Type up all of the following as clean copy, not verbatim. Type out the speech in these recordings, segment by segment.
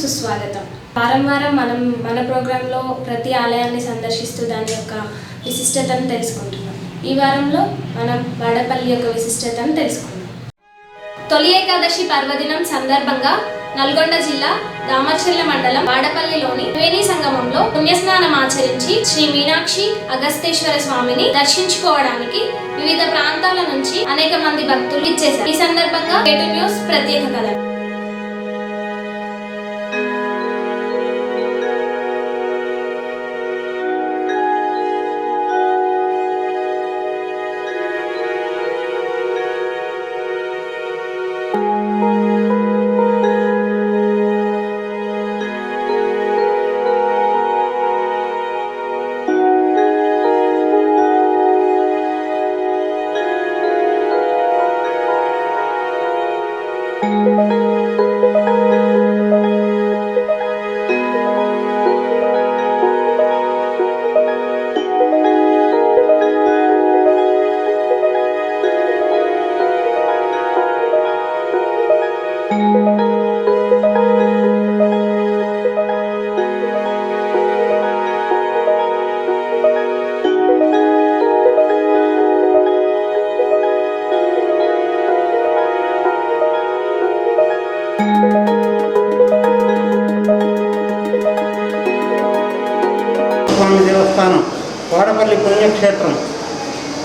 సుస్వాగతం. వారం వారం మన ప్రోగ్రాంలో ప్రతి ఆలయాన్ని సందర్శిస్తూ దాని యొక్క విశిష్టతను తెలుసుకుంటున్నాం. ఈ వారంలో మనం వాడపల్లి యొక్క విశిష్టతను తెలుసుకుందాం. తొలి ఏకాదశి పర్వదినం సందర్భంగా నల్గొండ జిల్లా దామర్చెల్ల మండలం వాడపల్లిలోని త్రివేణి సంగమంలో పుణ్యస్నానం ఆచరించి శ్రీ మీనాక్షి అగస్తేశ్వర స్వామిని దర్శించుకోవడానికి వివిధ ప్రాంతాల నుంచి అనేక మంది భక్తులు ఇచ్చేశారు. ఈ సందర్భంగా కేటు న్యూస్ ప్రత్యేక కథ. స్వామి దేవస్థానం వాడపల్లి పుణ్యక్షేత్రం.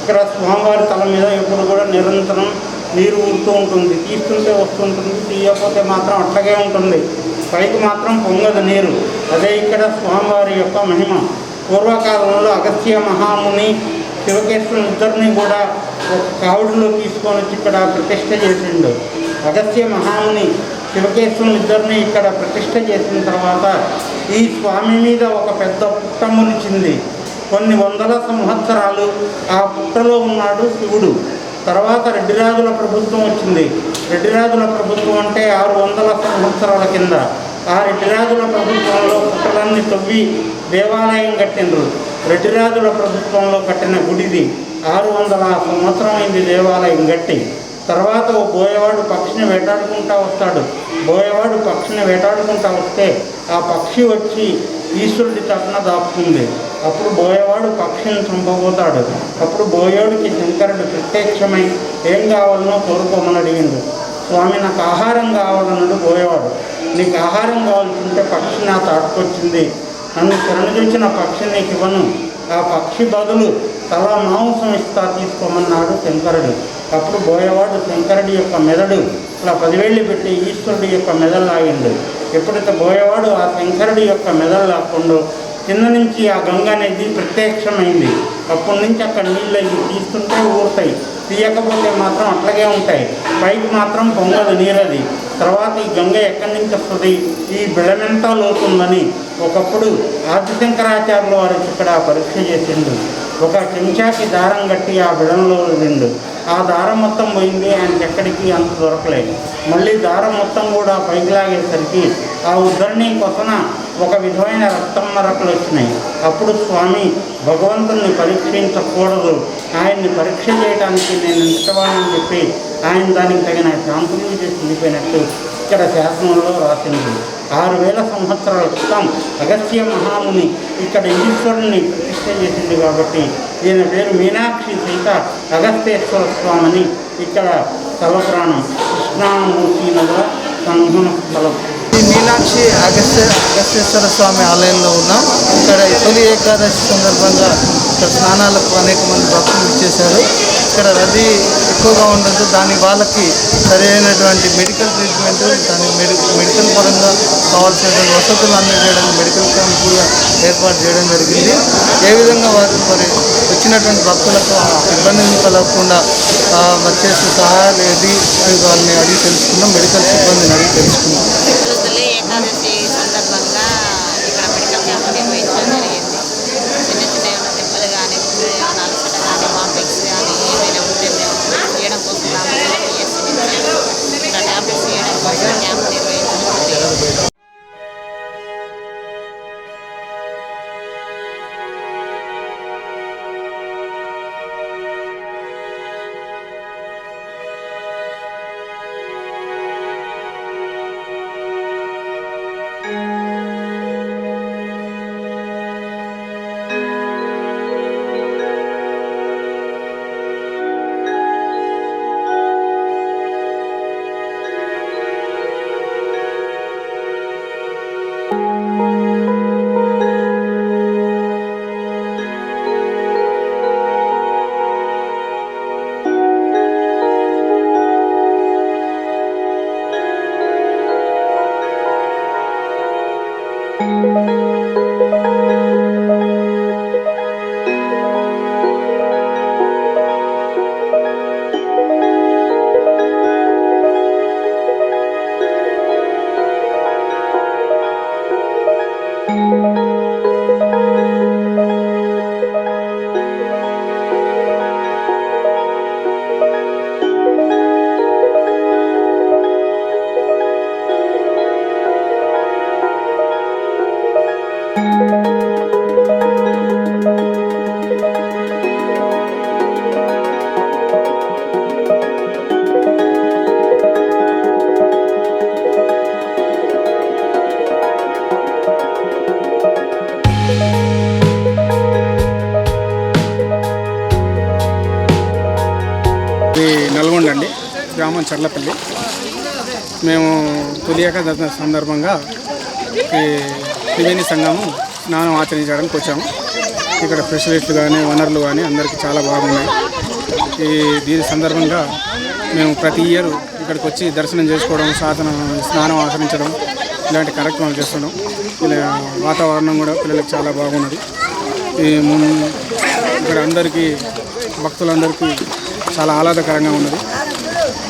ఇక్కడ స్వామివారి తల మీద ఎప్పుడు కూడా నిరంతరం నీరు ఊరుతూ ఉంటుంది. తీస్తుంటే వస్తుంటుంది, తీయకపోతే మాత్రం అట్లాగే ఉంటుంది. పైకి మాత్రం పొంగదు నీరు. అదే ఇక్కడ స్వామివారి యొక్క మహిమ. పూర్వకాలంలో అగస్త్య మహాముని శివకేశ్వరుని ఇద్దరిని కూడా ఒక కావుడిలో తీసుకొని వచ్చి ఇక్కడ ప్రతిష్ఠ చేసిండు. అగస్త్య మహాముని శివకేశ్వరుని ఇద్దరిని ఇక్కడ ప్రతిష్ఠ చేసిన తర్వాత ఈ స్వామి మీద ఒక పెద్ద పుట్ట మొలిచింది. కొన్ని వందల సంవత్సరాలు ఆ పుట్టలో ఉన్నాడు శివుడు. తర్వాత రెడ్డిరాజుల ప్రభుత్వం వచ్చింది. రెడ్డిరాజుల ప్రభుత్వం అంటే 600 సంవత్సరాల కింద. ఆ రెడ్డిరాజుల ప్రభుత్వంలో పుట్టలన్నీ తవ్వి దేవాలయం కట్టిండ్రు. రెడ్డిరాజుల ప్రభుత్వంలో కట్టిన గుడిది. 600 సంవత్సరం అయింది దేవాలయం కట్టి. తర్వాత ఓ బోయవాడు పక్షిని వేటాడుకుంటూ వస్తాడు. బోయవాడు పక్షిని వేటాడుకుంటూ వస్తే ఆ పక్షి వచ్చి ఈశ్వరుడి తరఫున దాపుతుంది. అప్పుడు బోయవాడు పక్షిని చంపబోతాడు. అప్పుడు బోయోడికి శంకరుడు ప్రత్యక్షమై ఏం కావాలనో కోరుకోమని అడిగిండు. స్వామి, నాకు ఆహారం కావాలన్నాడు బోయవాడు. నీకు ఆహారం కావాల్సింటే పక్షి నా తాటుకొచ్చింది, నన్ను శరణుజొచ్చిన పక్షి నీకు ఇవ్వను, ఆ పక్షి బదులు తల మాంసం ఇస్తా, తీసుకోమన్నాడు శంకరుడు. అప్పుడు బోయవాడు శంకరుడి యొక్క మెదడు ఇలా 10 వేళ్ళు పెట్టి ఈశ్వరుడి యొక్క మెదడు లాగిండు. ఎప్పుడైతే బోయవాడు ఆ శంకరుడి యొక్క మెదడు లాక్కుండా కింద నుంచి ఆ గంగ అనేది ప్రత్యక్షమైంది. అప్పటి నుంచి అక్కడ నీళ్ళు అవి తీస్తుంటే ఊరుతాయి, తీయకపోతే మాత్రం అట్లాగే ఉంటాయి. పైకి మాత్రం పొంగదు నీరది. తర్వాత ఈ గంగ ఎక్కడి నుంచి వస్తుంది, ఈ బిడమెంతా లోతుందని ఒకప్పుడు ఆదిశంకరాచార్యుల వారు ఇక్కడ పరీక్ష చేసిండు. ఒక చెంచాకి దారం కట్టి ఆ బిడంలో విండు. ఆ దారం మొత్తం పోయింది, ఆయనకి ఎక్కడికి అంత దొరకలేదు. మళ్ళీ దారం మొత్తం కూడా పైకి లాగేసరికి ఆ ఉద్ధరణి కొసన ఒక విధమైన రక్తం మరకలు వచ్చినాయి. అప్పుడు స్వామి భగవంతుని పరీక్షించకూడదు, ఆయన్ని పరీక్ష చేయడానికి నేను ఇష్టవాడని చెప్పి ఆయన దానికి తగిన శాంతులు చేసి వెళ్ళిపోయినట్టు ఇక్కడ శాసనంలో రాసింది. 6000 సంవత్సరాల క్రితం అగస్త్య మహాముని ఇక్కడ ఈశ్వరుని ప్రతిష్ఠ చేసింది కాబట్టి ఈయన పేరు మీనాక్షి సీత అగస్తేశ్వర స్వామిని ఇక్కడ స్థలపురాణం కృష్ణామూర్తి నగర సంగమ స్థలం. ఈ మీనాక్షి అగస్తేశ్వర స్వామి ఆలయంలో ఉన్నాం. ఇక్కడ తొలి ఏకాదశి సందర్భంగా ఇక్కడ స్నానాలకు అనేక మంది భక్తులు ఇచ్చేశారు. ఇక్కడ రద్దీ ఎక్కువగా ఉండదు. దాని వాళ్ళకి సరైనటువంటి మెడికల్ ట్రీట్మెంట్, దాని మెడికల్ పరంగా కావాల్సినటువంటి వసతులు అందజేయడానికి మెడికల్ క్యాంప్ కూడా ఏర్పాటు చేయడం జరిగింది. ఏ విధంగా వారు మరి వచ్చినటువంటి భక్తులకు ఇబ్బందిని కలగకుండా వచ్చేసి సహాయాలు ఏది వాళ్ళని అడిగి తెలుసుకున్నాం. మెడికల్ సిబ్బందిని అడిగి తెలుసుకున్నాం. ఏకాదశి సందర్భంగా ఇక్కడ మెడికల్ క్యాంప్ నిర్వహించడం జరిగింది. చిన్న చిన్న ఏమైనా దెబ్బలు కానీ, ఏమైనా అలసట కానీ, వామిటింగ్స్ కానీ ఏమైనా ఉంటే మేము చేయడం కోసం ఇక్కడ ట్యాబ్లెట్స్ చేయడం కోసం క్యాంప్ నిర్వహించడం జరిగింది. నల్గొండ అండి, గ్రామం చర్లపల్లి. మేము తొలి ఏకాదశి సందర్భంగా ఈ త్రివేణి సంఘము స్నానం ఆచరించడానికి వచ్చాము. ఇక్కడ ఫెసిలిటీలు కానీ వనరులు కానీ అందరికీ చాలా బాగున్నాయి. దీని సందర్భంగా మేము ప్రతి ఇయర్ ఇక్కడికి వచ్చి దర్శనం చేసుకోవడం, స్నానం ఆచరించడం ఇలాంటి కార్యక్రమాలు చేస్తున్నాం. ఇలా వాతావరణం కూడా పిల్లలకు చాలా బాగున్నది. ఇక్కడ అందరికీ భక్తులందరికీ చాలా ఆహ్లాదకరంగా ఉన్నది.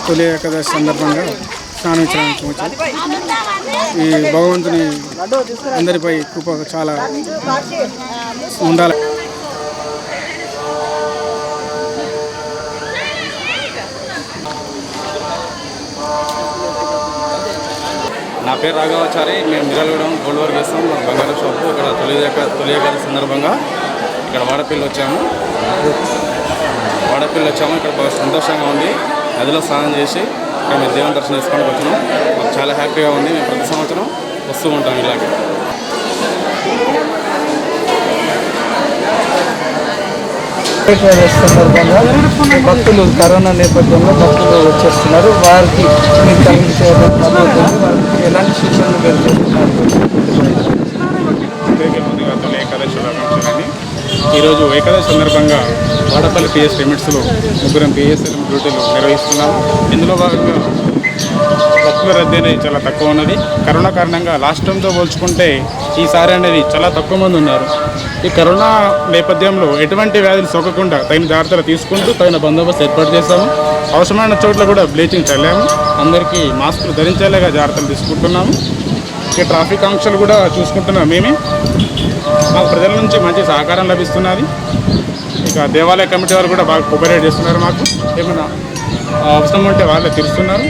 తొలి ఏకాదశి సందర్భంగా స్నానించడానికి వచ్చాం. ఈ భగవంతుని అందరిపై కృప చాలా ఉండాలి. నా పేరు రాఘవాచారి. మేము మిర్యాలగూడెం గోల్డ్ వర్క్ చేస్తాం. బంగారు షాపు. ఇక్కడ తొలి ఏకాదశి సందర్భంగా ఇక్కడ వాడపల్లి వచ్చాము. ఇక్కడ బాగా సంతోషంగా ఉంది. నదిలో స్నానం చేసి ఇక్కడ మేము దేవుని దర్శనం చేసుకోవడానికి వచ్చినాం. మాకు చాలా హ్యాపీగా ఉంది. మేము ప్రతి సంవత్సరం వస్తూ ఉంటాం ఇలాగే. సందర్భంగా భక్తులు కరోనా నేపథ్యంలో భక్తులు వచ్చేస్తున్నారు. వారికి ఎలాంటి సూచనలు చేస్తున్నారు? ఈరోజు ఏకాదశి సందర్భంగా వాడపల్లి పిఎస్ లిమిట్స్లో ముగ్గురం పిఎస్ఎల్ డ్యూటీలు నిర్వహిస్తున్నాము. ఇందులో భాగంగా భక్తుల రద్దీ అనేది చాలా తక్కువ ఉన్నది. కరోనా కారణంగా లాస్ట్ టైంతో పోల్చుకుంటే ఈసారి అనేది చాలా తక్కువ మంది ఉన్నారు. ఈ కరోనా నేపథ్యంలో ఎటువంటి వ్యాధులు సోకకుండా తగిన జాగ్రత్తలు తీసుకుంటూ తగిన బందోబస్తు ఏర్పాటు చేశాము. అవసరమైన చోట్ల కూడా బ్లీచింగ్ చల్లాము. అందరికీ మాస్కులు ధరించేలాగా జాగ్రత్తలు తీసుకుంటున్నాము. ఇక ట్రాఫిక్ ఆంక్షలు కూడా చూసుకుంటున్నాం. మాకు ప్రజల నుంచి మంచి సహకారం లభిస్తున్నది. ఇక దేవాలయ కమిటీ వారు కూడా బాగా కోఆపరేట్ చేస్తున్నారు. మాకు ఏమైనా అవసరం ఉంటే వాళ్ళే తీరుస్తున్నారు.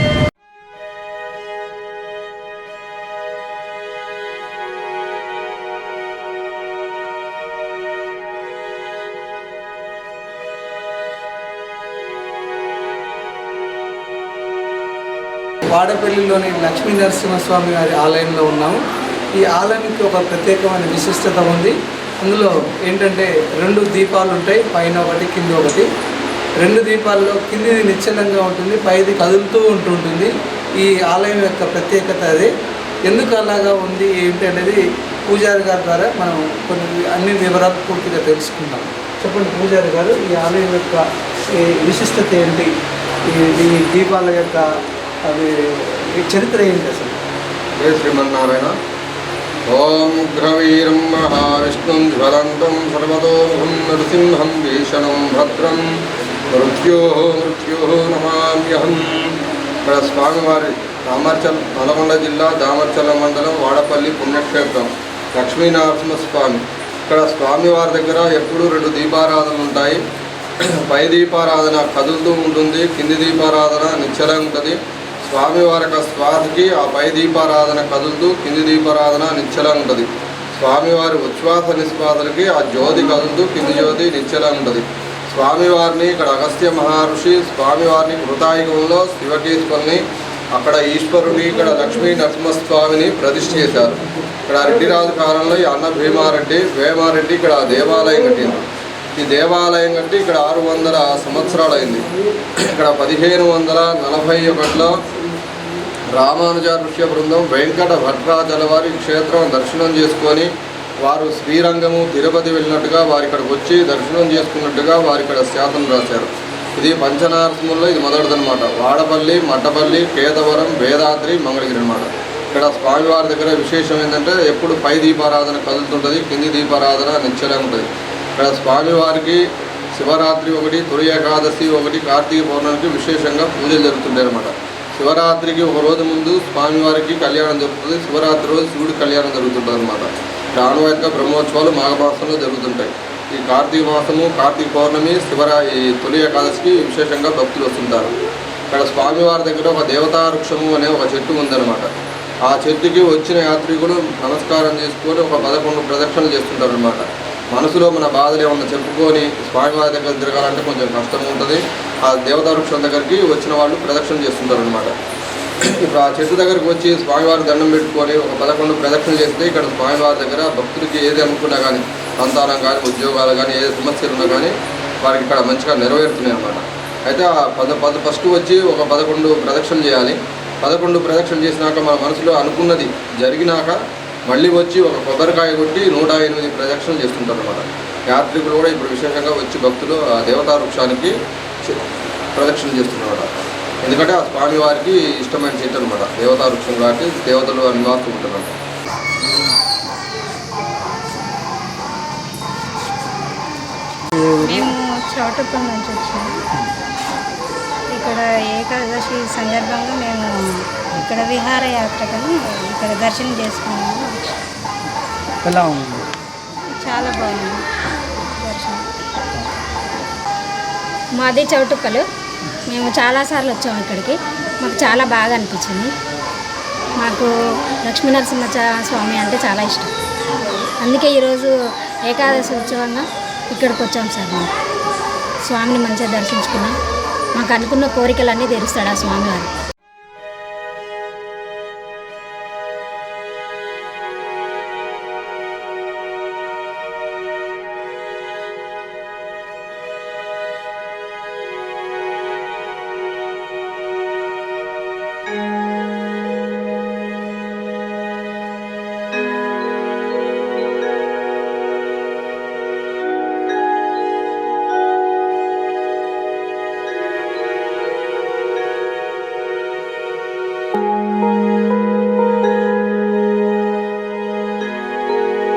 వాడపల్లిలోని లక్ష్మీ నరసింహస్వామి వారి ఆలయంలో ఉన్నాము. ఈ ఆలయానికి ఒక ప్రత్యేకమైన విశిష్టత ఉంది. అందులో ఏంటంటే 2 దీపాలు ఉంటాయి, పైన ఒకటి కింద ఒకటి. 2 దీపాల్లో కిందిది నిశ్చలంగా ఉంటుంది, పైది కదులుతూ ఉంటుంటుంది. ఈ ఆలయం యొక్క ప్రత్యేకత అదే. ఎందుకు అలాగా ఉంది ఏంటి అనేది పూజారి గారి ద్వారా మనం అన్ని వివరాలు పూర్తిగా తెలుసుకుందాం. చెప్పండి పూజారి గారు, ఈ ఆలయం యొక్క విశిష్టత ఏంటి? ఈ దీపాల యొక్క ఈ చరిత్ర ఏంటి అసలు? జయ శ్రీమన్నారాయణ. ఓం ఉగ్రవీరం మహావిష్ణుం జ్వలంతం సర్వతోముఖం నృసింహం భీషణం భద్రం మృత్యో నమామ్యహం. ఇక్కడ స్వామివారి నల్గొండ జిల్లా దామర్చల్ల మండలం వాడపల్లి పుణ్యక్షేత్రం లక్ష్మీనరసింహస్వామి. ఇక్కడ స్వామివారి దగ్గర ఎప్పుడూ 2 దీపారాధనలు ఉంటాయి. పై దీపారాధన కదులుతూ ఉంటుంది, కింది దీపారాధన నిశ్చలంగా ఉంటుంది. స్వామివారి యొక్క శ్వాసకి ఆ పై దీపారాధన కదులుతూ కింది దీపారాధన నిశ్చలంగా ఉంటుంది. స్వామివారి ఉచ్ఛ్వాస నిశ్వాసలకి ఆ జ్యోతి కదులుతూ కింది జ్యోతి నిశ్చలంగా ఉంటుంది. స్వామివారిని ఇక్కడ అగస్త్య మహర్షి స్వామివారిని కృతాయుగంలో శివకేశ్వరుని, అక్కడ ఈశ్వరుని, ఇక్కడ లక్ష్మీ నరసింహస్వామిని ప్రతిష్ఠ చేశారు. ఇక్కడ రెడ్డిరాజు కాలంలో ఈ అన్న వేమారెడ్డి ఇక్కడ దేవాలయం కట్టింది. ఈ దేవాలయం కట్టి ఇక్కడ 600 సంవత్సరాలు అయింది. ఇక్కడ 1541లో రామానుజ ఋష్య బృందం వెంకట భట్రాచల వారి క్షేత్రం దర్శనం చేసుకొని వారు శ్రీరంగము తిరుపతి వెళ్ళినట్టుగా వారు ఇక్కడికి వచ్చి దర్శనం చేసుకున్నట్టుగా వారు ఇక్కడ శాసనం రాశారు. ఇది పంచనారసింహంలో ఇది మొదటిదనమాట. వాడపల్లి, మట్టపల్లి, కేదవరం, వేదాద్రి, మంగళగిరి అనమాట. ఇక్కడ స్వామివారి దగ్గర విశేషం ఏంటంటే ఎప్పుడు పై దీపారాధన కదులుతుంటుంది, కింది దీపారాధన నిశ్చలంగా ఉంటుంది. ఇక్కడ స్వామివారికి శివరాత్రి ఒకటి, తొలి ఏకాదశి ఒకటి, కార్తీక పౌర్ణమికి విశేషంగా పూజలు జరుగుతుంటాయి అన్నమాట. శివరాత్రికి ఒక రోజు ముందు స్వామివారికి కళ్యాణం జరుగుతుంది, శివరాత్రి రోజు శివుడి కళ్యాణం జరుగుతుంటుంది అన్నమాట. ఆనవాయితీగా బ్రహ్మోత్సవాలు మాఘమాసంలో జరుగుతుంటాయి. ఈ కార్తీక మాసము, కార్తీక పౌర్ణమి, ఈ తొలి ఏకాదశికి విశేషంగా భక్తులు వస్తుంటారు. ఇక్కడ స్వామివారి దగ్గర ఒక దేవతా వృక్షము అనే ఒక చెట్టు ఉందన్నమాట. ఆ చెట్టుకి వచ్చిన యాత్రికులు నమస్కారం చేసుకొని ఒక 11 ప్రదక్షిణలు చేస్తుంటారు అన్నమాట. మనసులో మన బాధలు ఏమన్నా చెప్పుకొని స్వామివారి దగ్గర తిరగాలంటే కొంచెం కష్టం ఉంటుంది. ఆ దేవతా వృక్షం దగ్గరికి వచ్చిన వాళ్ళు ప్రదక్షిణ చేస్తుంటారు అన్నమాట. ఇప్పుడు ఆ చెట్టు దగ్గరికి వచ్చి స్వామివారి దండం పెట్టుకొని ఒక 11 ప్రదక్షిణలు చేస్తే ఇక్కడ స్వామివారి దగ్గర భక్తులకి ఏది అనుకున్నా కానీ, సంతానం కానీ, ఉద్యోగాలు కానీ, ఏ సమస్యలు ఉన్నా కానీ వారికి ఇక్కడ మంచిగా నెరవేరుతున్నాయి అన్నమాట. అయితే ఆ ఫస్ట్ వచ్చి ఒక 11 ప్రదక్షిణలు చేయాలి. 11 ప్రదక్షిణలు చేసినాక మన మనసులో అనుకున్నది జరిగినాక మళ్ళీ వచ్చి ఒక కొబ్బరికాయ కొట్టి 108 ప్రదక్షిణలు చేస్తుంటారు అన్నమాట. యాత్రికులు కూడా ఇప్పుడు విశేషంగా వచ్చి భక్తులు ఆ దేవతా వృక్షానికి ప్రదక్షిణ చేస్తున్నారు. ఎందుకంటే ఆ స్వామివారికి ఇష్టమైన చెట్టు అనమాట. దేవతా వృక్షం కాబట్టి దేవతలు నివాసం ఉంటున్నారు. మేము చౌటప్పల్ నుంచి వచ్చాము. ఇక్కడ ఏకాదశి సందర్భంగా మేము ఇక్కడ విహారయాత్రకని ఇక్కడ దర్శనం చేసుకున్నాము. ఎలా ఉంది? చాలా బాగుంది దర్శనం. మాది చౌటుప్పలు. మేము చాలాసార్లు వచ్చాము ఇక్కడికి. మాకు చాలా బాగా అనిపించింది. మాకు లక్ష్మీనరసింహ స్వామి అంటే చాలా ఇష్టం. అందుకే ఈరోజు ఏకాదశి ఉత్సవంగా ఇక్కడికి వచ్చాం సార్. మేము స్వామిని మంచిగా దర్శించుకున్నాం. మాకు అనుకున్న కోరికలన్నీ తీరుస్తాడు ఆ స్వామివారు.